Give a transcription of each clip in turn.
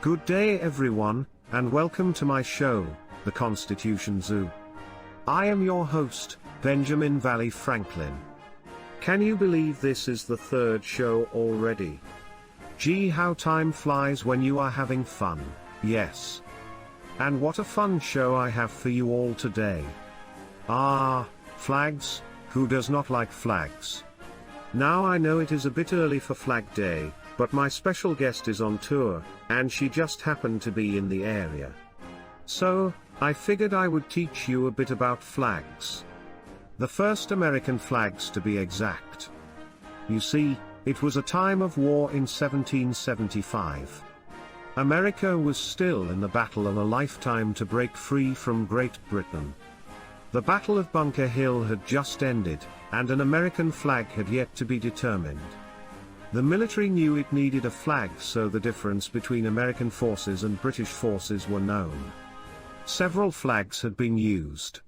Good day everyone, and welcome to my show, The Constitution Zoo. I am your host, Benjamin Valley Franklin. Can you believe this is the third show already? Gee, how time flies when you are having fun, yes. And what a fun show I have for you all today. Flags, who does not like flags? Now I know it is a bit early for Flag Day, but my special guest is on tour, and she just happened to be in the area. So, I figured I would teach you a bit about flags. The first American flags to be exact. You see, it was a time of war in 1775. America was still in the battle of a lifetime to break free from Great Britain. The Battle of Bunker Hill had just ended, and an American flag had yet to be determined. The military knew it needed a flag, so the difference between American forces and British forces were known. Several flags had been used.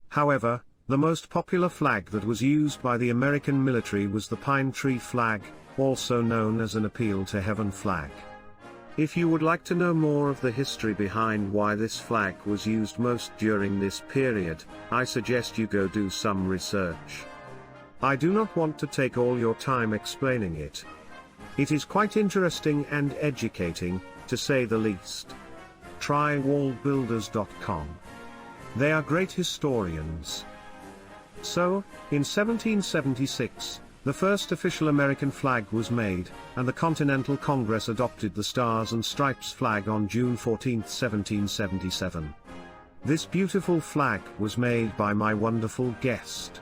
However, the most popular flag that was used by the American military was the pine tree flag, also known as an appeal to heaven flag. If you would like to know more of the history behind why this flag was used most during this period, I suggest you go do some research. I do not want to take all your time explaining it. It is quite interesting and educating, to say the least. Try wallbuilders.com. They are great historians. So, in 1776, the first official American flag was made, and the Continental Congress adopted the Stars and Stripes flag on June 14, 1777. This beautiful flag was made by my wonderful guest,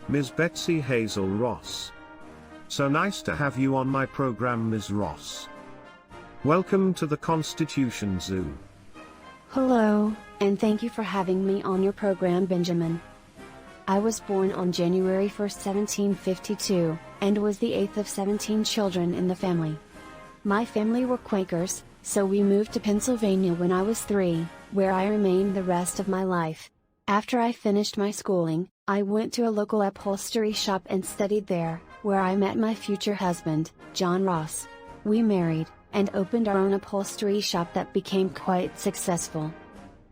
Ms. Betsy Hazel Ross. So nice to have you on my program, Ms. Ross. Welcome to the Constitution Zoo. Hello, and thank you for having me on your program, Benjamin. I was born on January 1, 1752, and was the eighth of 17 children in the family. My family were Quakers, so we moved to Pennsylvania when I was 3, where I remained the rest of my life. After I finished my schooling, I went to a local upholstery shop and studied there, where I met my future husband, John Ross. We married, and opened our own upholstery shop that became quite successful.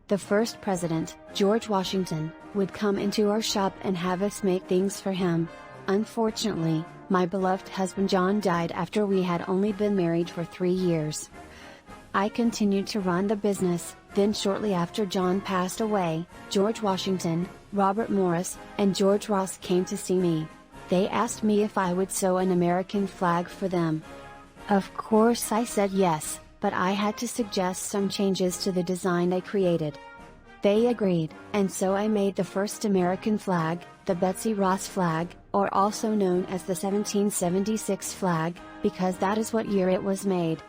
The first president, George Washington, would come into our shop and have us make things for him. Unfortunately, my beloved husband John died after we had only been married for 3 years. I continued to run the business, then shortly after John passed away, George Washington, Robert Morris, and George Ross came to see me. They asked me if I would sew an American flag for them. Of course I said yes, but I had to suggest some changes to the design I created. They agreed, and so I made the first American flag, the Betsy Ross flag, or also known as the 1776 flag, because that is what year it was made.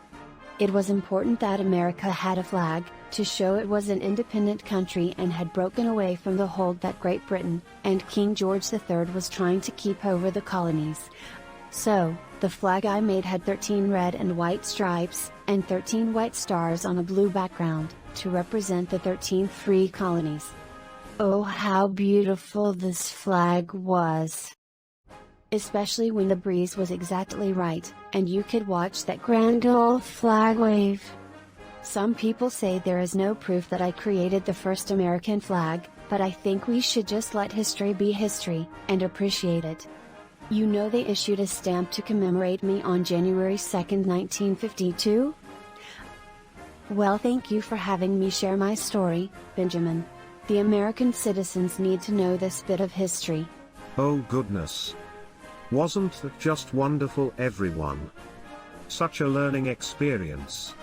It was important that America had a flag, to show it was an independent country and had broken away from the hold that Great Britain, and King George III was trying to keep over the colonies. So, the flag I made had 13 red and white stripes, and 13 white stars on a blue background, to represent the 13 free colonies. Oh, how beautiful this flag was! Especially when the breeze was exactly right, and you could watch that grand old flag wave. Some people say there is no proof that I created the first American flag, but I think we should just let history be history, and appreciate it. You know they issued a stamp to commemorate me on January 2, 1952? Well, thank you for having me share my story, Benjamin. The American citizens need to know this bit of history. Oh goodness! Wasn't that just wonderful, everyone? Such a learning experience.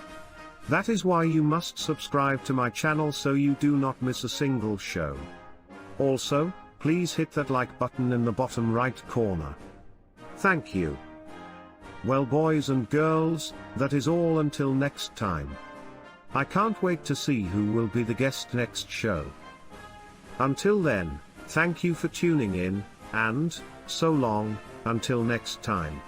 That is why you must subscribe to my channel so you do not miss a single show. Also, please hit that like button in the bottom right corner. Thank you. Well, boys and girls, that is all until next time. I can't wait to see who will be the guest next show. Until then, thank you for tuning in, and, so long, until next time.